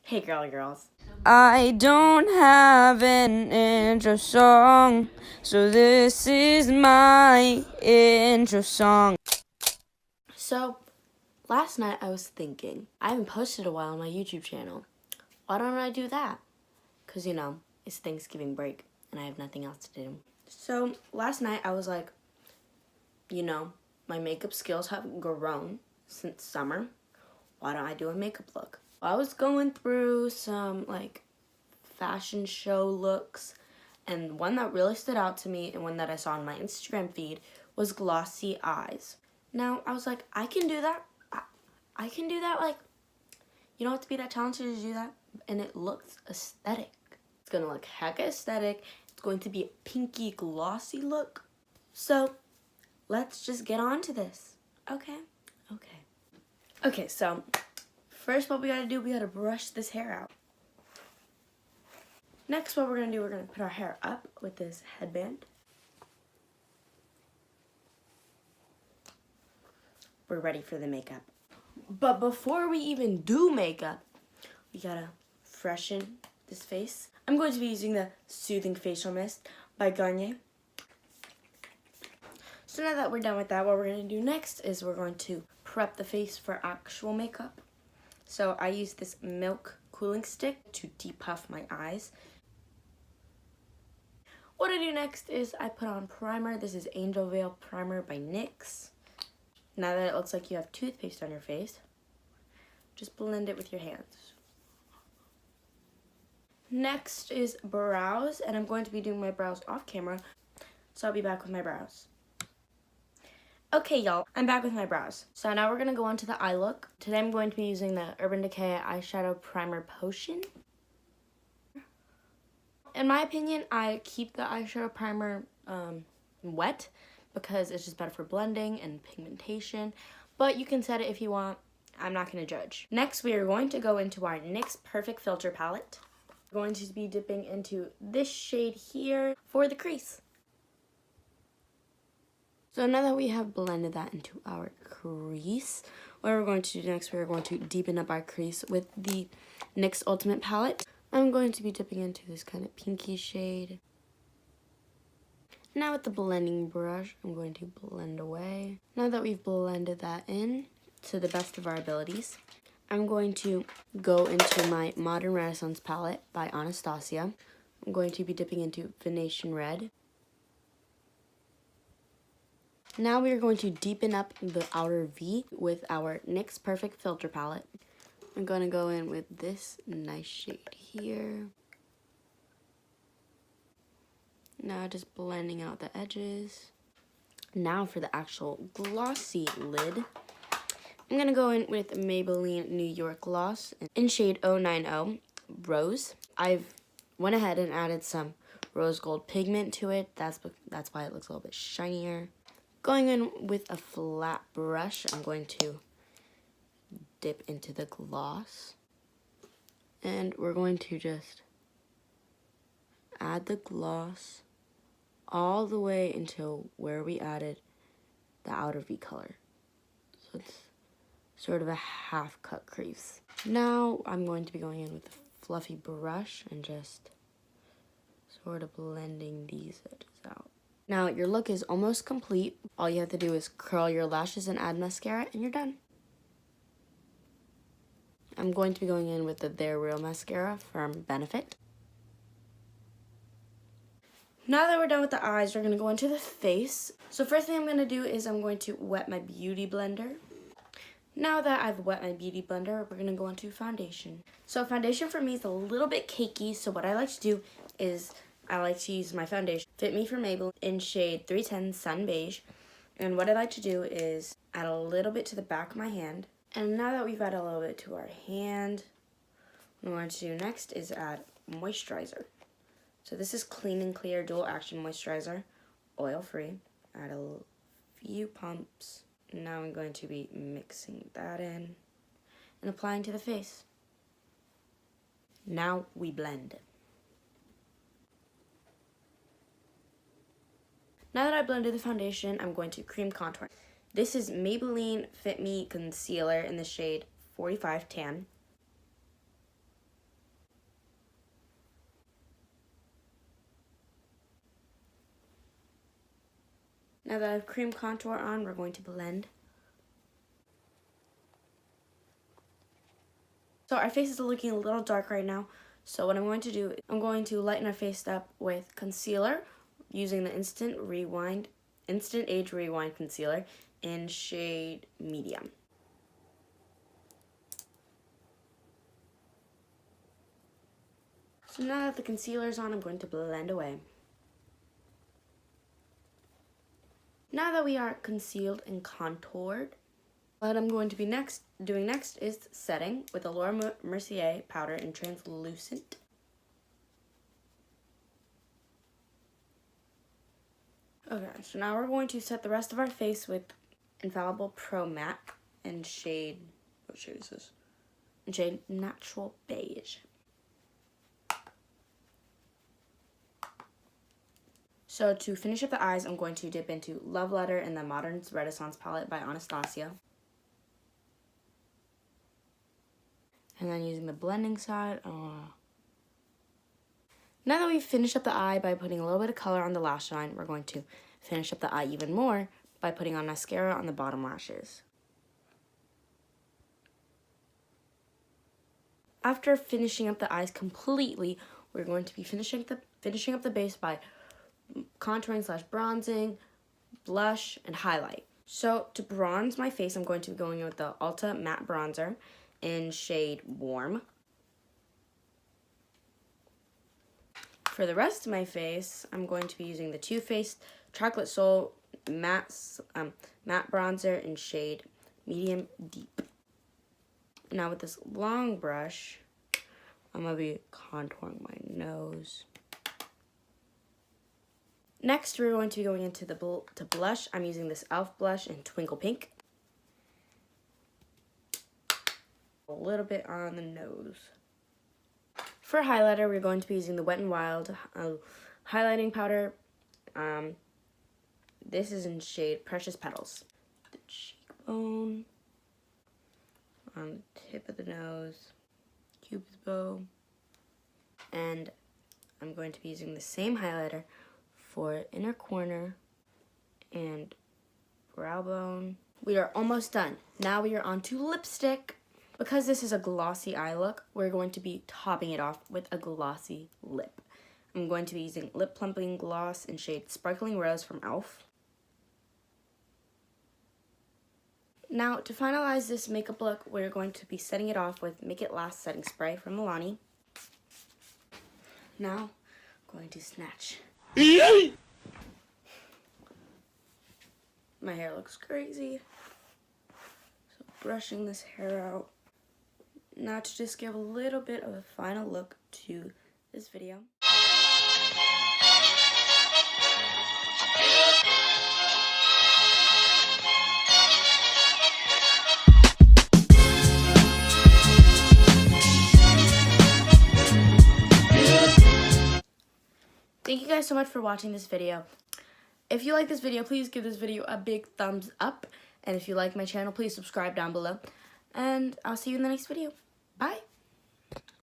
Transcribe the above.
Hey girly girls. I don't have an intro song, so this is my intro song. So, last night I was thinking, I haven't posted a while on my YouTube channel. Why don't I do that? Because, it's Thanksgiving break and I have nothing else to do. So, last night I was like, my makeup skills have grown since summer. Why don't I do a makeup look? I was going through some, fashion show looks, and one that really stood out to me and one that I saw on my Instagram feed was glossy eyes. Now, I was like, I can do that. I can do that. Like, you don't have to be that talented to do that. And it looks aesthetic. It's going to look hecka aesthetic. It's going to be a pinky glossy look. So, let's just get on to this. Okay? Okay, so first what we gotta do, we gotta brush this hair out. Next, what we're gonna do, we're gonna put our hair up with this headband. We're ready for the makeup. But before we even do makeup, we gotta freshen this face. I'm going to be using the Soothing Facial Mist by Garnier. So now that we're done with that, what we're gonna do next is we're going to prep the face for actual makeup. So I use this Milk cooling stick to depuff my eyes. What I do next is I put on primer. This is Angel Veil Primer by NYX. Now that it looks like you have toothpaste on your face, just blend it with your hands. Next is brows, and I'm going to be doing my brows off camera, so I'll be back with my brows. Okay, y'all, I'm back with my brows. So now we're gonna go on to the eye look. Today I'm going to be using the Urban Decay Eyeshadow Primer Potion. In my opinion, I keep the eyeshadow primer wet because it's just better for blending and pigmentation. But you can set it if you want. I'm not gonna judge. Next, we are going to go into our NYX Perfect Filter Palette. We're going to be dipping into this shade here for the crease. So now that we have blended that into our crease, what we're going to do next, we're going to deepen up our crease with the NYX Ultimate Palette. I'm going to be dipping into this kind of pinky shade. Now with the blending brush, I'm going to blend away. Now that we've blended that in to the best of our abilities, I'm going to go into my Modern Renaissance palette by Anastasia. I'm going to be dipping into Venetian Red. Now we are going to deepen up the outer V with our NYX Perfect Filter Palette. I'm going to go in with this nice shade here. Now just blending out the edges. Now for the actual glossy lid. I'm going to go in with Maybelline New York Gloss in shade 090 Rose. I've went ahead and added some rose gold pigment to it. That's why it looks a little bit shinier. Going in with a flat brush, I'm going to dip into the gloss. And we're going to just add the gloss all the way until where we added the outer V color. So it's sort of a half cut crease. Now I'm going to be going in with a fluffy brush and just sort of blending these edges out. Now your look is almost complete. All you have to do is curl your lashes and add mascara and you're done. I'm going to be going in with the They're Real mascara from Benefit. Now that we're done with the eyes, we're going to go into the face. So first thing I'm going to do is I'm going to wet my beauty blender. Now that I've wet my beauty blender, we're going to go into foundation. So foundation for me is a little bit cakey, so what I like to do is I like to use my foundation Fit Me from Maybelline in shade 310 Sun Beige. And what I like to do is add a little bit to the back of my hand. And now that we've added a little bit to our hand, what I'm going to do next is add moisturizer. So this is Clean and Clear Dual Action Moisturizer, oil-free. Add a few pumps. Now I'm going to be mixing that in and applying to the face. Now we blend. Now that I blended the foundation, I'm going to cream contour. This is Maybelline Fit Me Concealer in the shade 45 Tan. Now that I have cream contour on, we're going to blend. So our face is looking a little dark right now. So what I'm going to do, I'm going to lighten our face up with concealer using the Instant Age Rewind Concealer in shade Medium. So now that the concealer is on, I'm going to blend away. Now that we are concealed and contoured, what I'm going to be doing next is setting with the Laura Mercier powder in translucent. Okay, so now we're going to set the rest of our face with Infallible Pro Matte in shade, what shade is this? In shade Natural Beige. So to finish up the eyes, I'm going to dip into Love Letter in the Modern Renaissance palette by Anastasia. And then using the blending side, now that we've finished up the eye by putting a little bit of color on the lash line, we're going to finish up the eye even more by putting on mascara on the bottom lashes. After finishing up the eyes completely, we're going to be finishing up the base by contouring / bronzing, blush, and highlight. So to bronze my face, I'm going to be going in with the Ulta Matte Bronzer in shade Warm. For the rest of my face, I'm going to be using the Too Faced Chocolate Soul Matte Bronzer in shade Medium Deep. Now with this long brush, I'm going to be contouring my nose. Next, we're going to be going into to blush. I'm using this e.l.f. blush in Twinkle Pink. A little bit on the nose. For highlighter, we're going to be using the Wet n Wild highlighting powder. This is in shade Precious Petals. The cheekbone, on the tip of the nose, Cupid's bow, and I'm going to be using the same highlighter for inner corner and brow bone. We are almost done. Now we are on to lipstick. Because this is a glossy eye look, we're going to be topping it off with a glossy lip. I'm going to be using Lip Plumping Gloss in shade Sparkling Rose from e.l.f. Now, to finalize this makeup look, we're going to be setting it off with Make It Last Setting Spray from Milani. Now, I'm going to snatch. My hair looks crazy. So brushing this hair out. Now to just give a little bit of a final look to this video. Thank you guys so much for watching this video. If you like this video, please give this video a big thumbs up. And if you like my channel, please subscribe down below. And I'll see you in the next video. Bye.